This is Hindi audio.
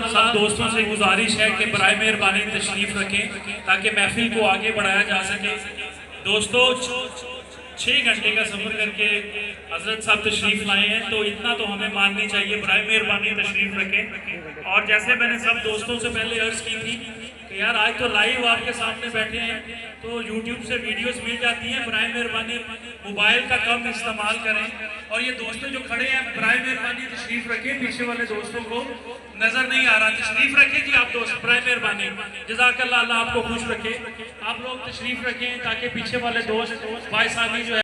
सब दोस्तों से गुजारिश है कि बराए मेहरबानी तशरीफ रखें ताकि महफिल को आगे बढ़ाया जा सके। दोस्तों 6 घंटे का सफर करके हजरत साहब तशरीफ लाए हैं, तो इतना तो हमें माननी चाहिए, बराए मेहरबानी तशरीफ रखें। और जैसे मैंने सब दोस्तों से पहले अर्ज की थी कि यार आज तो लाइव आपके सामने बैठे हैं, तो यूट्यूब से वीडियोस मिल जाती हैं, बराए मेहरबानी मोबाइल का कम इस्तेमाल करें। और ये दोस्तों जो खड़े हैं बराए मेहरबानी तशरीफ रखें, पीछे वाले दोस्तों को नजर नहीं आ रहा, तशरीफ रखें जी आप दोस्त, बराए मेहरबानी, जज़ाकल्लाह, अल्लाह आपको खुश रखे। आप लोग तशरीफ रखें ताकि पीछे वाले दोस्त भाई साहब जो है